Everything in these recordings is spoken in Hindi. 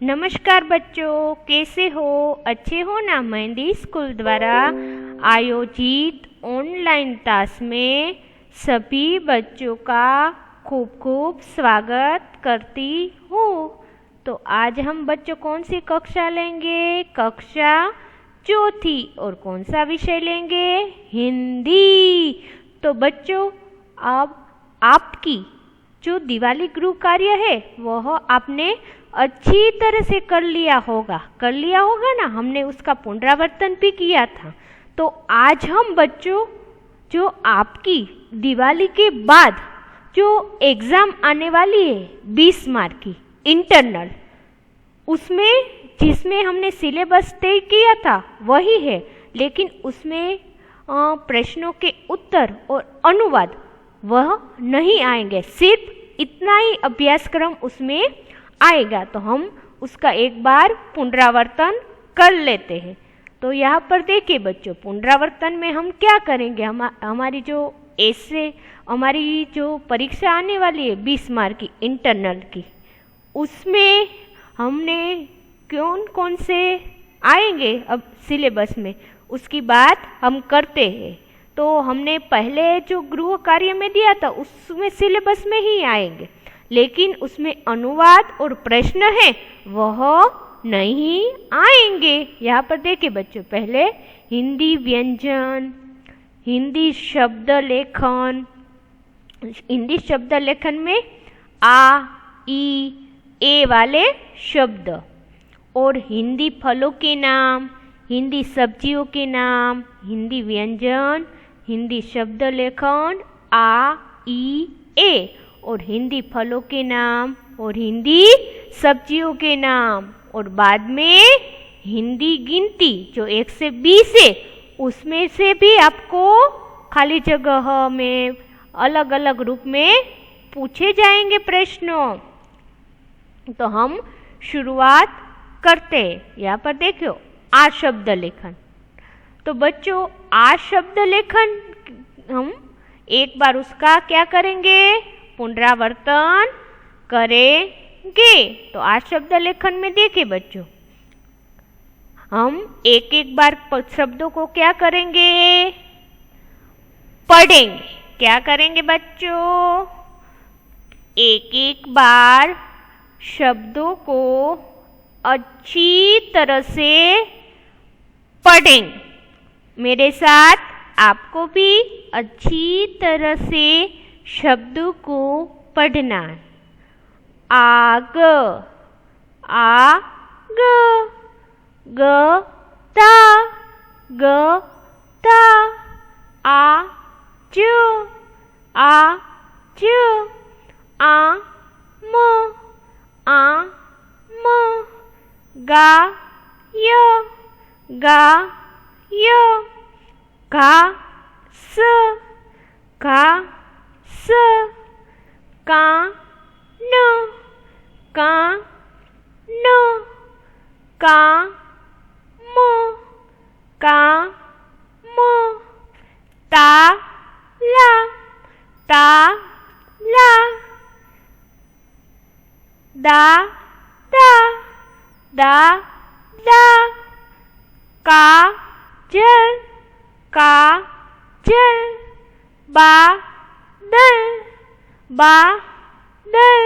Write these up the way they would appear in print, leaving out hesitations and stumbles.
नमस्कार बच्चों, कैसे हो? अच्छे हो ना? मेहंदी स्कूल द्वारा आयोजित ऑनलाइन क्लास में सभी बच्चों का खूब खूब स्वागत करती हूँ। तो आज हम बच्चों कौन सी कक्षा लेंगे? कक्षा चौथी। और कौन सा विषय लेंगे? हिंदी। तो बच्चों, अब आपकी जो दिवाली गृह कार्य है वह आपने अच्छी तरह से कर लिया होगा ना। हमने उसका पुनरावर्तन भी किया था। तो आज हम बच्चों जो आपकी दिवाली के बाद जो एग्ज़ाम आने वाली है 20 मार्क की इंटरनल, उसमें जिसमें हमने सिलेबस तय किया था वही है, लेकिन उसमें प्रश्नों के उत्तर और अनुवाद वह नहीं आएंगे। सिर्फ इतना ही अभ्यासक्रम उसमें आएगा। तो हम उसका एक बार पुनरावर्तन कर लेते हैं। तो यहाँ पर देखिए बच्चों, पुनरावर्तन में हम क्या करेंगे? हमारी जो परीक्षा आने वाली है 20 मार्क की इंटरनल की, उसमें हमने कौन कौन से आएंगे अब सिलेबस में, उसकी बात हम करते हैं। तो हमने पहले जो गृह कार्य में दिया था उसमें सिलेबस में ही आएंगे, लेकिन उसमें अनुवाद और प्रश्न है वह नहीं आएंगे। यहाँ पर देखिए बच्चों, पहले हिंदी व्यंजन, हिंदी शब्द लेखन में आ, ई, ए वाले शब्द, और हिंदी फलों के नाम, हिंदी सब्जियों के नाम, हिंदी व्यंजन, हिंदी शब्द लेखन आ, ई, ए, और हिंदी फलों के नाम और हिंदी सब्जियों के नाम, और बाद में हिंदी गिनती जो 1 से 20 है, उसमें से भी आपको खाली जगह में अलग अलग रूप में पूछे जाएंगे प्रश्नों। तो हम शुरुआत करते हैं। यहाँ पर देखो, आ शब्द लेखन। तो बच्चों, आ शब्द लेखन हम एक बार उसका क्या करेंगे? पुनरावर्तन करेंगे। तो आ शब्द लेखन में देखिए बच्चों, हम एक एक बार शब्दों को क्या करेंगे? पढ़ेंगे। क्या करेंगे बच्चों? एक एक बार शब्दों को अच्छी तरह से पढ़ेंगे। मेरे साथ आपको भी अच्छी तरह से शब्दों को पढ़ना है। आग, आग, गता, गता, आज, आज, आम, आम, गाय, गाय, घास, घास, कान, कान, काम, काम, ताला, ताला, दादा, दादा, काजल, काजल, बादल, बादल,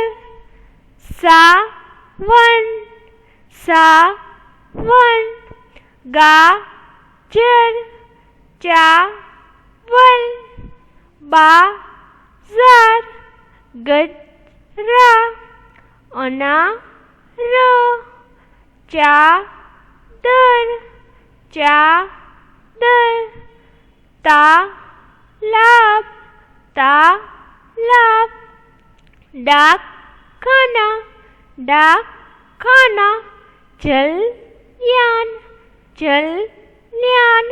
सावन, सावन, गाजर, चावल, बाजार, गजरा, अनार, चादर, चादर, तालाब, तालाब, डाकखाना, डाकखाना, जलयान, जलयान,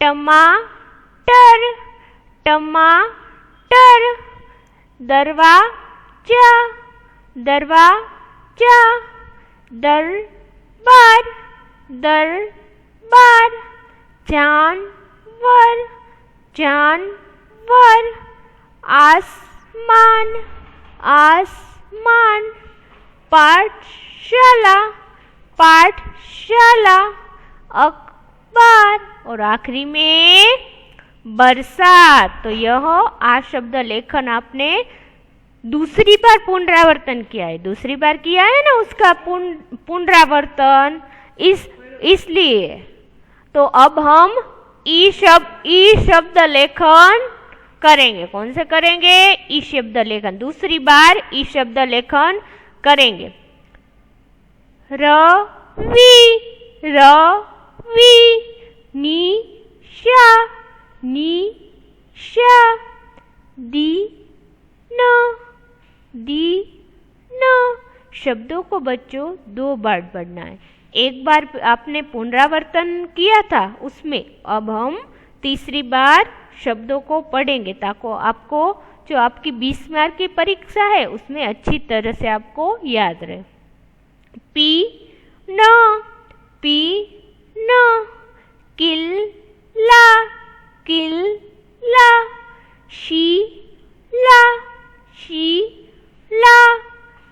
टमाटर, टमाटर, दरवाजा, दरवाजा, दरबार, दरबार, जानवर, जानवर, आसमान, आसमान, पाठशाला, पाठशाला, अखबार और आखिरी में बरसात। तो यह आ शब्द लेखन आपने दूसरी बार पुनरावर्तन किया है, दूसरी बार किया है ना उसका पुनरावर्तन, इसलिए। तो अब हम ई शब्द लेखन करेंगे। कौन से करेंगे? ई शब्द लेखन। दूसरी बार ई शब्द लेखन करेंगे। रवि, रवि, निशा, निशा, दिन, दिन। शब्दों को बच्चों दो बार पढ़ना है। एक बार आपने पुनरावर्तन किया था उसमें, अब हम तीसरी बार शब्दों को पढ़ेंगे ताकि आपको जो आपकी 20 मार्क की परीक्षा है उसमें अच्छी तरह से आपको याद रहे। पी न, पी न, किल्ला, किल्ला, शीला, शीला,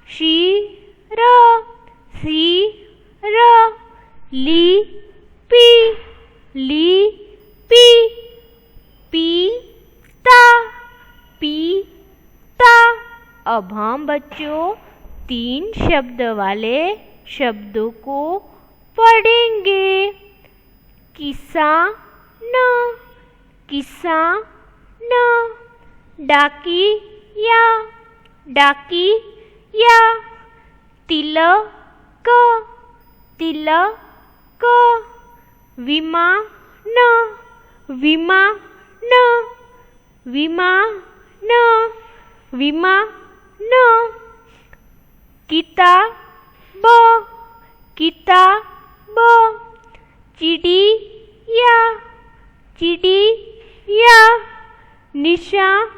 शीर, शीर, लिपि, लिपि, पीता, पीता। अब हम बच्चों 3 शब्द वाले शब्दों को पढ़ेंगे। किसान, किसान, डाकिया, डाकिया, तिलक, तिलक, विमान, विमान, विमान, विमान, किताब, किताब, चिड़िया, चिड़िया, निशान,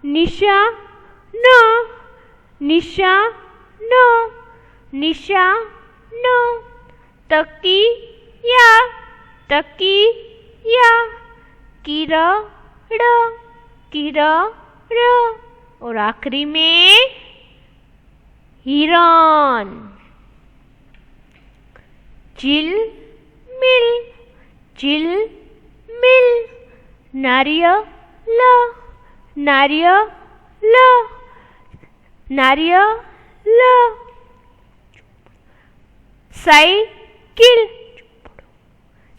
निशान, निशान, निशान, तकिया, तकिया, किरण, किरण और आखिरी में हिरण। झिलमिल, झिलमिल, नारियल, नारियल, नारियल, साइकिल,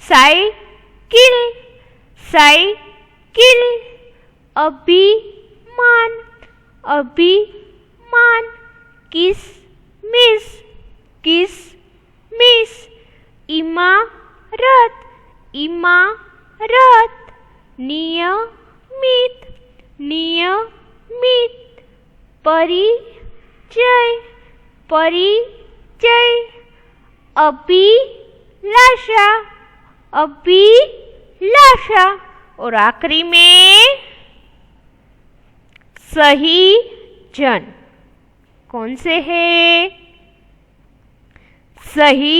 साइकिल, साइकिल, अभिमान, अभिमान, किसमिस, किसमिस, इमारत, इमारत, नियमित, नियमित, परिचय, परिचय, अभिलाषा, अभिलाषा और आखिरी में सही जन। कौन से है? सही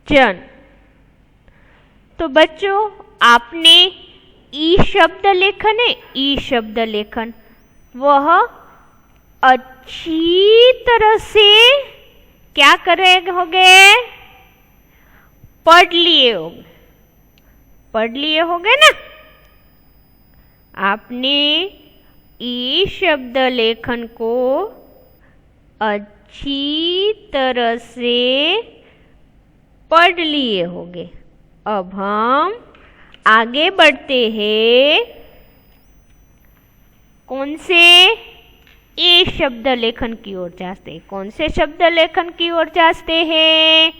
जन। तो बच्चों आपने ई शब्द लेखन है, ई शब्द लेखन वह अच्छी तरह से क्या करोगे? पढ़ लिए होगे, पढ़ लिए होगे ना। आपने ई शब्द लेखन को अच्छी तरह से पढ़ लिए होगे। अब हम आगे बढ़ते हैं। कौन से ए शब्द लेखन की ओर जाते हैं? कौन से शब्द लेखन की ओर जाते हैं?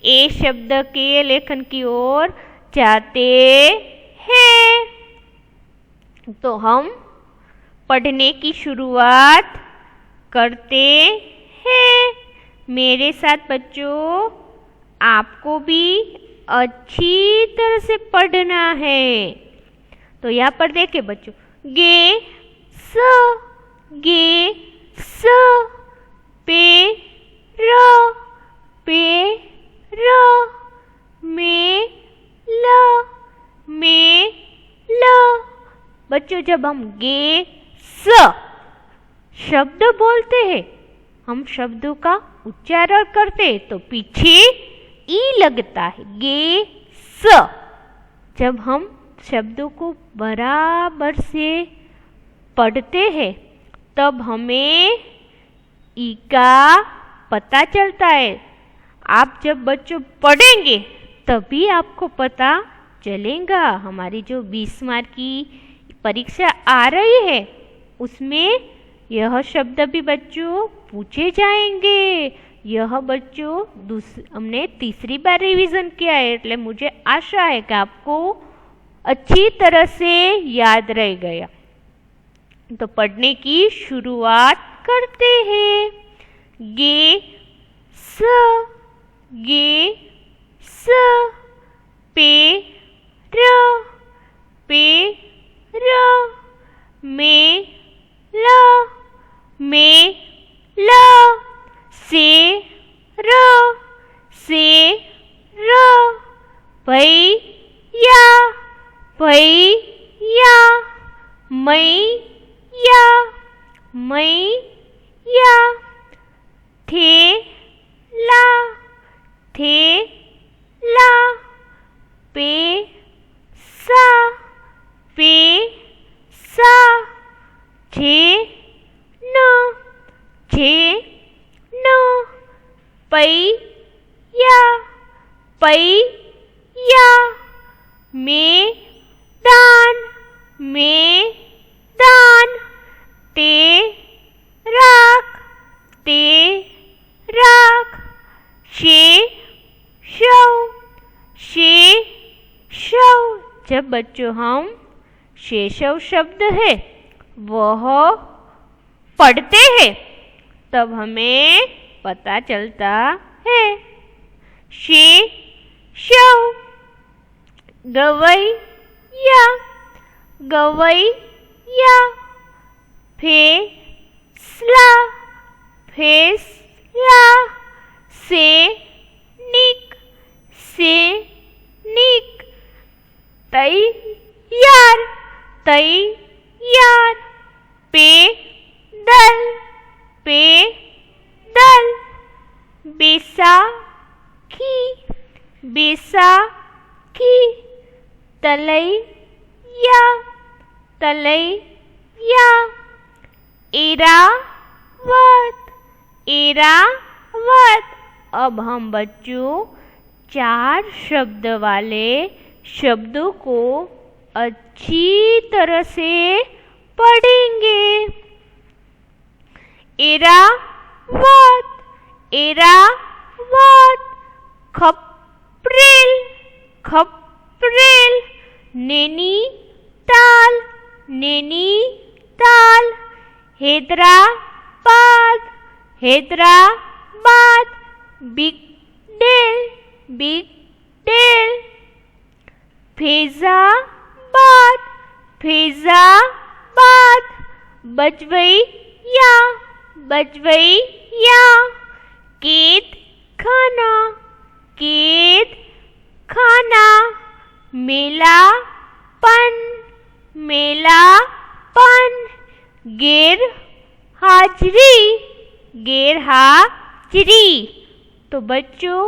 ए शब्द के लेखन की ओर जाते हैं। तो हम पढ़ने की शुरुआत करते हैं। मेरे साथ बच्चों आपको भी अच्छी तरह से पढ़ना है। तो यहाँ पर देखे बच्चों, गे स, पे र, में ल। बच्चों जब हम गे स शब्द बोलते हैं, हम शब्दों का उच्चारण करते तो पीछे ई लगता है, गे स। जब हम शब्दों को बराबर से पढ़ते हैं तब हमें ई का पता चलता है। आप जब बच्चों पढ़ेंगे तभी आपको पता चलेगा। हमारी जो 20 मार्क की परीक्षा आ रही है उसमें यह शब्द भी बच्चों पूछे जाएंगे। यह बच्चों हमने तीसरी बार रिवीजन किया है, એટલે मुझे आशा है कि आपको अच्छी तरह से याद रह गया। तो पढ़ने की शुरुआत करते हैं। गे स, गे स, पे र, पे र, मे ल, मे ल, से र, से र, भैया, भैया, मैया, मैया, थेला, थेला, पैसा, पैसा, छेना, छेना, पैया, पैया, मैदान, मैदान, तेराक, तेराक, शेषव, शेषव। जब बच्चों हम शेषव शब्द है वह पढ़ते हैं तब हमें पता चलता है। शेषव, गवैया, गवैया, फैसला, फैसला, सैनिक, सैनिक, तैयार, तैयार, पैदल, पैदल, बैसाखी, बैसाखी, तलैया, तलैया, एरावत, एरावत। अब हम बच्चों 4 शब्द वाले शब्दों को अच्छी तरह से पढ़ेंगे। एरावत, एरावत, खप्रेल, खप्रेल, नैनीताल, नैनीताल, हैदराबाद, हैदराबाद, बिगडेल, बिगडेल, फैजाबाद, फैजाबाद, बजवैया, बजवैया, कैद खाना, कैद खाना, मेलापन, मेलापन, गैर हाजरी, गैर हाजरी। तो बच्चों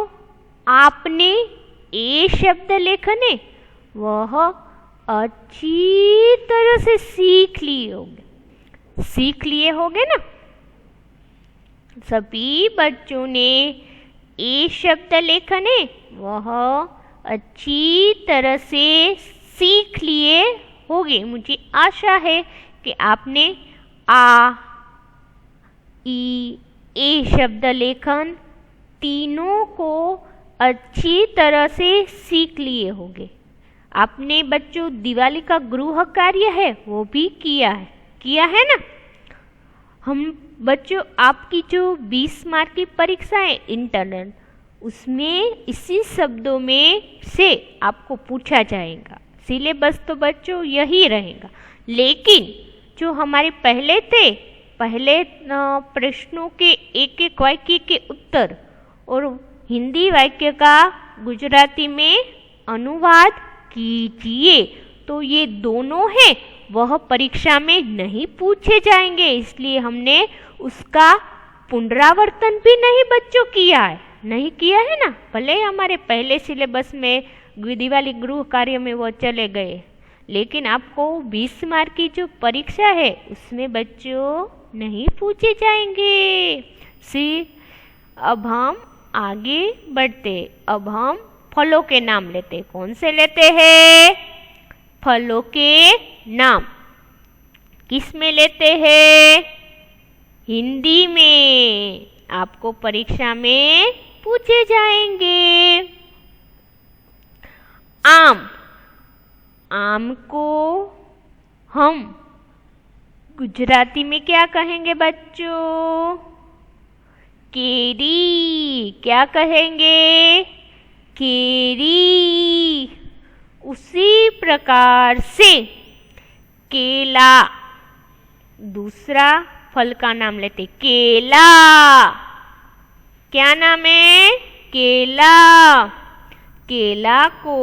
आपने ये शब्द लेखन है वह अच्छी तरह से सीख लिए होंगे, सीख लिए होंगे ना। सभी बच्चों ने ये शब्द लेखन है वह अच्छी तरह से सीख लिए होंगे। मुझे आशा है कि आपने आ, ई, ए शब्द लेखन तीनों को अच्छी तरह से सीख लिए होंगे। आपने बच्चों दिवाली का गृह कार्य है वो भी किया है ना। हम बच्चों आपकी जो 20 मार्क की परीक्षा है इंटरनल उसमें इसी शब्दों में से आपको पूछा जाएगा। सिलेबस तो बच्चों यही रहेगा, लेकिन जो हमारे पहले प्रश्नों के एक एक वाक्य के उत्तर और हिंदी वाक्य का गुजराती में अनुवाद कीजिए। तो ये दोनों हैं वह परीक्षा में नहीं पूछे जाएंगे, इसलिए हमने उसका पुनरावर्तन भी नहीं बच्चों किया है, नहीं किया है ना। भले ही हमारे पहले सिलेबस में दिवाली गृह कार्य में वो चले गए, लेकिन आपको 20 मार्क की जो परीक्षा है उसमें बच्चों नहीं पूछे जाएंगे। अब हम आगे बढ़ते, अब हम फलों के नाम लेते। कौन से लेते हैं? फलों के नाम। किस में लेते हैं? हिंदी में। आपको परीक्षा में पूछे जाएंगे। आम। आम को हम गुजराती में क्या कहेंगे बच्चों? केरी। क्या कहेंगे? केरी। उसी प्रकार से केला, दूसरा फल का नाम लेते। केला। क्या नाम है? केला। केला को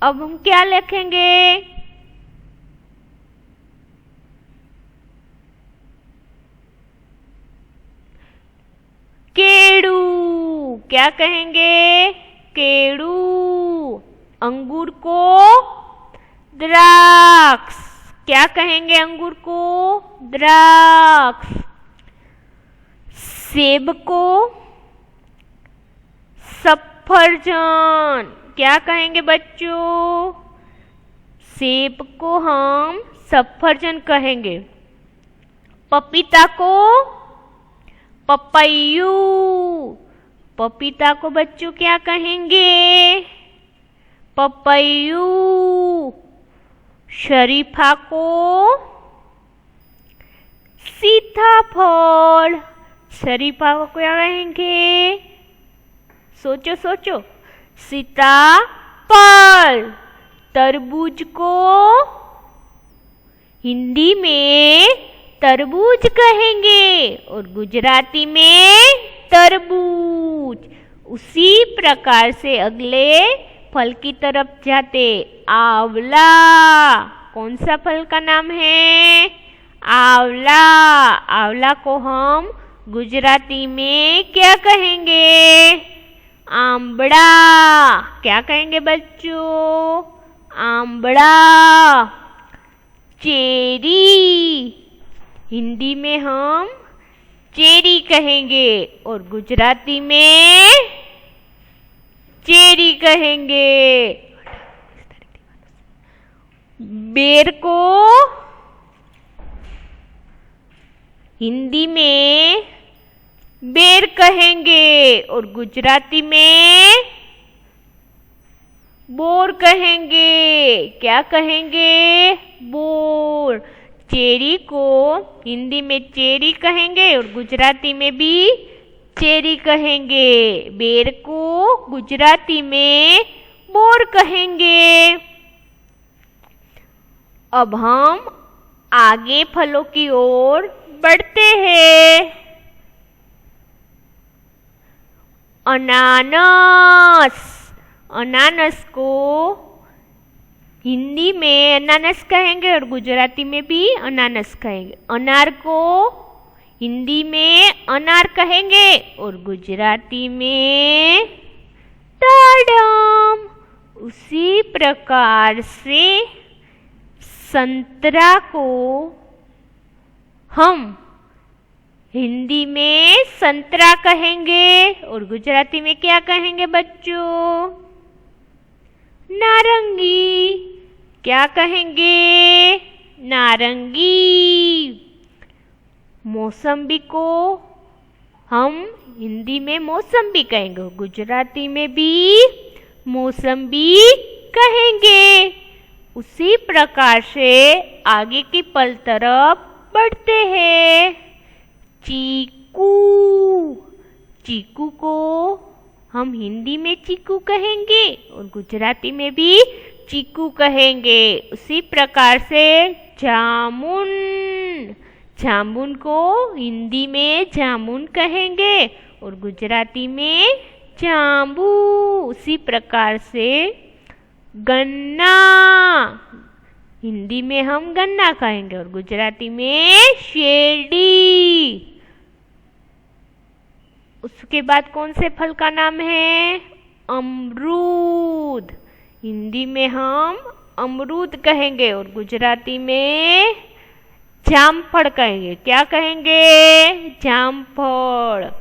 अब हम क्या लिखेंगे? केड़ू। क्या कहेंगे? केड़ू। अंगूर को द्राक्ष। क्या कहेंगे अंगूर को? द्राक्ष। सेब को सफरजन। क्या कहेंगे बच्चों? सेब को हम सफरजन कहेंगे। पपीता को पपैयू। पपीता को बच्चों क्या कहेंगे? पपैयू। शरीफा को सीताफल। शरीफा को क्या कहेंगे? सोचो सोचो। सीताफल। तरबूज को हिंदी में तरबूज कहेंगे और गुजराती में तरबूज। उसी प्रकार से अगले फल की तरफ जाते। आंवला। कौन सा फल का नाम है? आंवला। आंवला को हम गुजराती में क्या कहेंगे? आंबड़ा। क्या कहेंगे बच्चों? आंबड़ा। चेरी। हिंदी में हम चेरी कहेंगे और गुजराती में चेरी कहेंगे। बेर को हिंदी में बेर कहेंगे और गुजराती में बोर कहेंगे। क्या कहेंगे? बोर। चेरी को हिंदी में चेरी कहेंगे और गुजराती में भी चेरी कहेंगे। बेर को गुजराती में बोर कहेंगे। अब हम आगे फलों की ओर बढ़ते हैं। अनानास। अनानास को हिंदी में अनानास कहेंगे और गुजराती में भी अनानास कहेंगे। अनार को हिंदी में अनार कहेंगे और गुजराती में दाडम। उसी प्रकार से संतरा को हम हिंदी में संतरा कहेंगे और गुजराती में क्या कहेंगे बच्चों? नारंगी। क्या कहेंगे? नारंगी। मौसम्बी को हम हिंदी में मौसम्बी कहेंगे और गुजराती में भी मौसम्बी कहेंगे। उसी प्रकार से आगे की पल तरफ बढ़ते हैं। चीकू। चीकू को हम हिंदी में चीकू कहेंगे और गुजराती में भी चीकू कहेंगे। उसी प्रकार से जामुन। जामुन को हिंदी में जामुन कहेंगे और गुजराती में जांबू। उसी प्रकार से गन्ना हिंदी में हम गन्ना कहेंगे और गुजराती में शेरडी। उसके बाद कौन से फल का नाम है? अमरूद। हिंदी में हम अमरूद कहेंगे और गुजराती में जामफल कहेंगे। क्या कहेंगे? जामफल।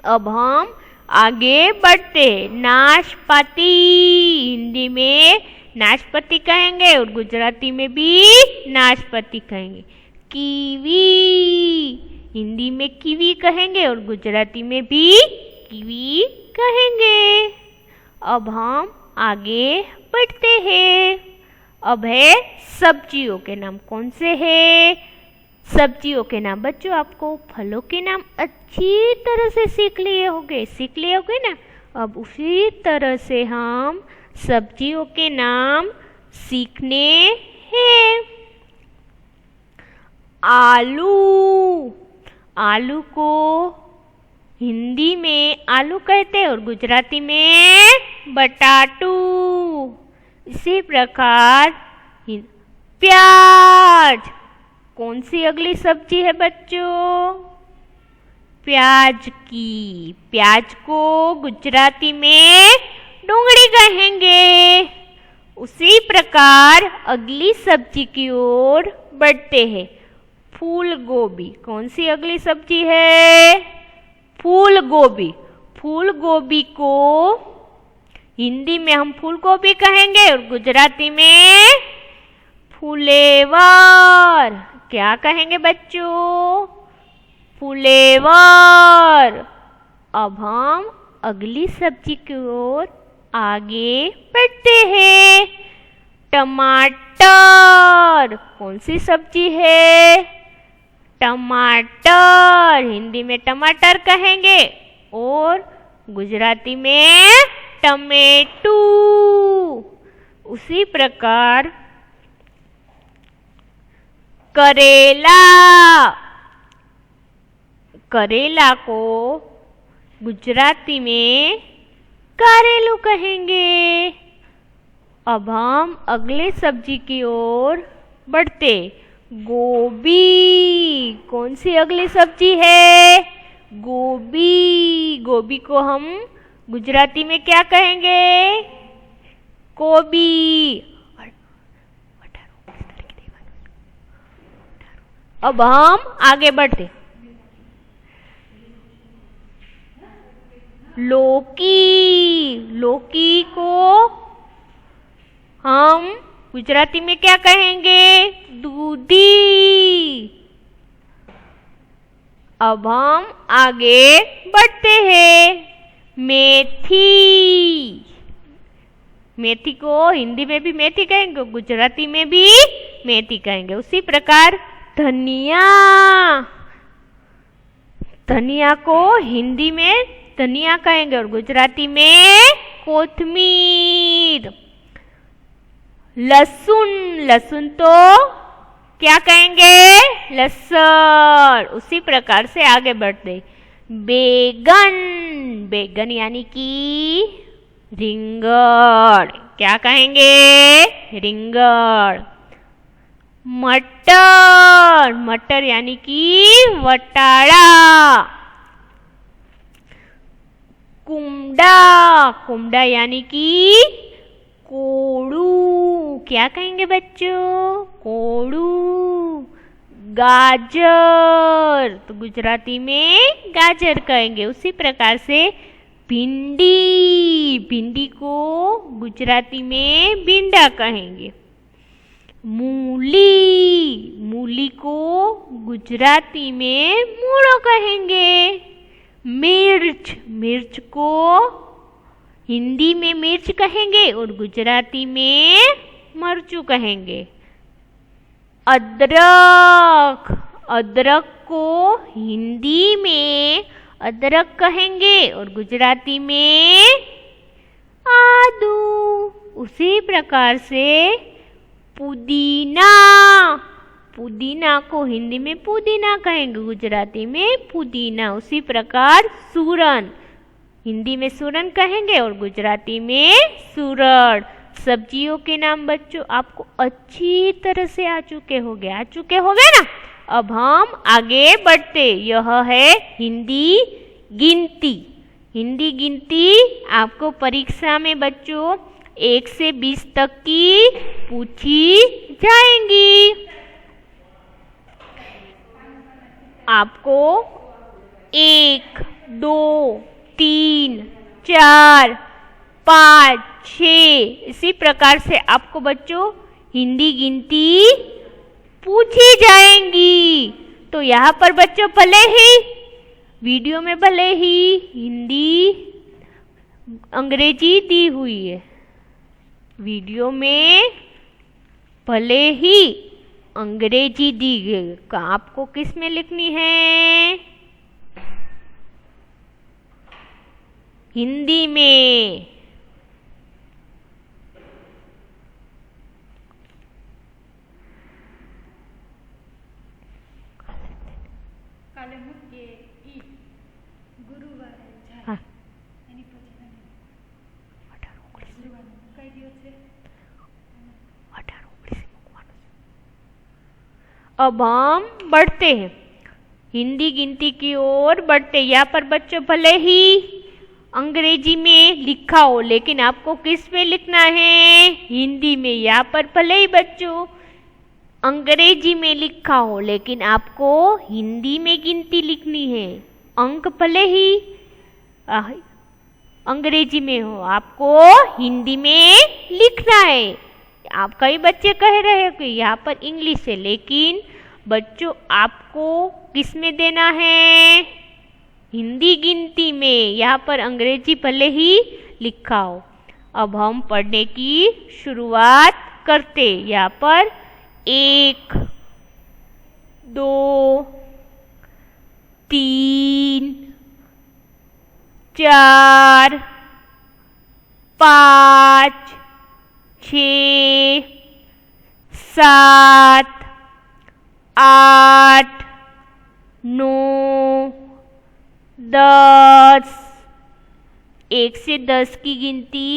अब हम आगे बढ़ते। नाशपाती। हिंदी में नाशपाती कहेंगे और गुजराती में भी नाशपाती कहेंगे। कीवी। हिंदी में कीवी कहेंगे और गुजराती में भी कीवी कहेंगे। अब हम आगे बढ़ते हैं। अब है सब्जियों के नाम। कौन से हैं सब्जियों के नाम? बच्चों आपको फलों के नाम अच्छी तरह से सीख लिए होंगे ना। अब उसी तरह से हम सब्जियों के नाम सीखने हैं। आलू। आलू को हिंदी में आलू कहते हैं और गुजराती में बटाटू। इसी प्रकार प्याज। कौन सी अगली सब्जी है बच्चों? प्याज की। प्याज को गुजराती में डोंगरी कहेंगे। उसी प्रकार अगली सब्जी की ओर बढ़ते हैं। फूल गोभी। कौन सी अगली सब्जी है? फूल गोभी। फूल गोभी को हिंदी में हम फूल गोभी कहेंगे और गुजराती में फुलेवर। क्या कहेंगे बच्चों? फुलेवर। अब हम अगली सब्जी की ओर आगे बढ़ते हैं। टमाटर। कौन सी सब्जी है? टमाटर। हिंदी में टमाटर कहेंगे और गुजराती में टमेटू। उसी प्रकार करेला। करेला को गुजराती में कारेलू कहेंगे। अब हम अगले सब्जी की ओर बढ़ते। गोभी। कौन सी अगली सब्जी है? गोभी। गोभी को हम गुजराती में क्या कहेंगे? कोबी। अब हम आगे बढ़ते। लौकी। लौकी को हम गुजराती में क्या कहेंगे? दूधी। अब हम आगे बढ़ते हैं। मेथी। मेथी को हिंदी में भी मेथी कहेंगे, गुजराती में भी मेथी कहेंगे। उसी प्रकार धनिया। धनिया को हिंदी में धनिया कहेंगे और गुजराती में कोथमीर। लहसुन। लहसुन तो क्या कहेंगे? लहसुन। उसी प्रकार से आगे बढ़ते। बैगन। बैगन यानी कि रिंगण। क्या कहेंगे? रिंगण। मटर। मटर यानी कि वटाड़ा। कुमड़ा। कुमड़ा यानी कि कोड़ू। क्या कहेंगे बच्चों? कोड़ू। गाजर तो गुजराती में गाजर कहेंगे। उसी प्रकार से भिंडी। भिंडी को गुजराती में भिंडा कहेंगे। मूली। मूली को गुजराती में मूलो कहेंगे। मिर्च। मिर्च को हिंदी में मिर्च कहेंगे और गुजराती में मरचू कहेंगे। अदरक। अदरक को हिंदी में अदरक कहेंगे और गुजराती में आदू। उसी प्रकार से पुदीना। पुदीना को हिंदी में पुदीना कहेंगे, गुजराती में पुदीना। उसी प्रकार सूरन। हिंदी में सूरन कहेंगे और गुजराती में सूरन। सब्जियों के नाम बच्चों आपको अच्छी तरह से आ चुके होंगे ना। अब हम आगे बढ़ते। यह है हिंदी गिनती। हिंदी गिनती आपको परीक्षा में बच्चों 1 से 20 तक की पूछी जाएंगी। आपको 1, 2, 3, 4, 5, 6 इसी प्रकार से आपको बच्चों हिंदी गिनती पूछी जाएंगी। तो यहाँ पर बच्चों भले ही वीडियो में भले ही हिंदी अंग्रेजी दी हुई है, वीडियो में भले ही अंग्रेजी दी गई, आपको किस में लिखनी है? हिंदी में। अब हम बढ़ते हैं हिंदी गिनती की ओर बढ़ते। यहाँ पर बच्चों भले ही अंग्रेजी में लिखा हो लेकिन आपको किस में लिखना है? हिंदी में। यहाँ पर भले ही बच्चों अंग्रेजी में लिखा हो लेकिन आपको हिंदी में गिनती लिखनी है। अंक भले ही अंग्रेजी में हो, आपको हिंदी में लिखना है। आप कई बच्चे कह रहे हो कि यहाँ पर इंग्लिश है, लेकिन बच्चों आपको किस में देना है? हिंदी गिनती में। यहाँ पर अंग्रेजी भले ही लिखा हो। अब हम पढ़ने की शुरुआत करते। यहाँ पर 1, 2, 3, 4, 5, 6, 7, 8, 9, 10। 1 से 10 की गिनती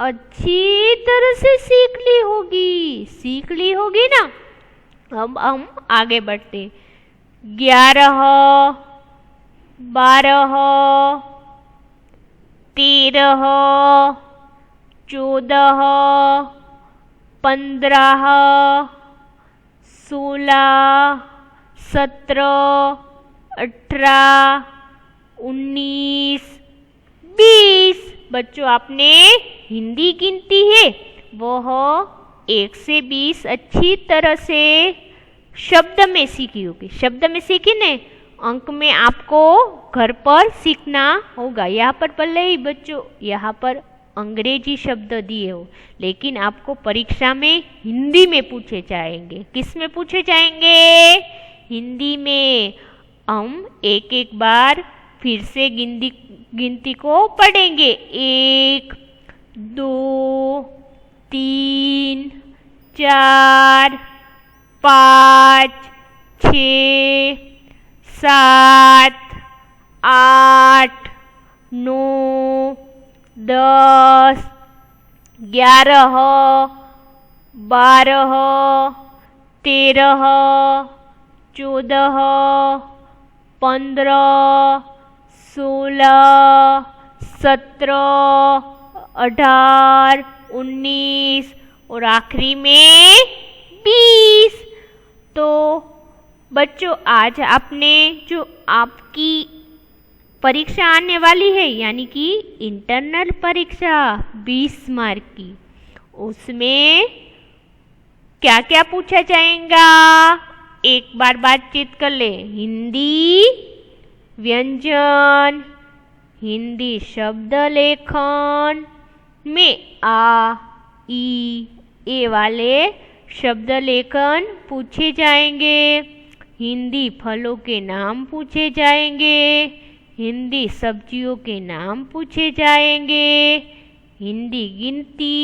अच्छी तरह से सीख ली होगी ना। अब हम आगे बढ़ते। 11, 12, 13, 14, 15, 16, 17, 18, 19, 20। बच्चों आपने हिंदी गिनती है वह 1 से 20 अच्छी तरह से शब्द में सीखी होगी। शब्द में सीखी ने, अंक में आपको घर पर सीखना होगा। यहाँ पर भले ही बच्चों यहाँ पर अंग्रेजी शब्द दिए हो लेकिन आपको परीक्षा में हिंदी में पूछे जाएंगे। किस में पूछे जाएंगे? हिंदी में। हम एक एक बार फिर से गिनती को पढ़ेंगे। 1, 2, 3, 4, 5, 6, 7, 8, 9, 10, 11, 12, 13, 14, 15, 16, 17, 18, 19 और आखिरी में 20। तो बच्चों आज आपने जो आपकी परीक्षा आने वाली है यानी कि इंटरनल परीक्षा 20 मार्क की, उसमें क्या क्या पूछा जाएगा एक बार बातचीत कर ले। हिंदी व्यंजन, हिंदी शब्द लेखन में आ, ई, ए वाले शब्द लेखन पूछे जाएंगे। हिंदी फलों के नाम पूछे जाएंगे। हिंदी सब्जियों के नाम पूछे जाएंगे। हिंदी गिनती।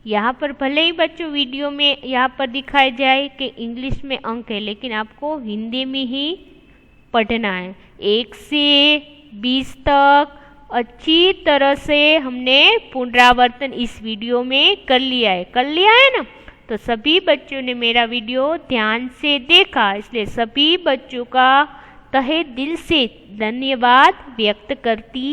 यहाँ पर भले ही बच्चों वीडियो में यहाँ पर दिखाया जाए कि इंग्लिश में अंक है लेकिन आपको हिंदी में ही पढ़ना है। 1 से 20 तक अच्छी तरह से हमने पुनरावर्तन इस वीडियो में कर लिया है ना। तो सभी बच्चों ने मेरा वीडियो ध्यान से देखा, इसलिए सभी बच्चों का तहे दिल से धन्यवाद व्यक्त करती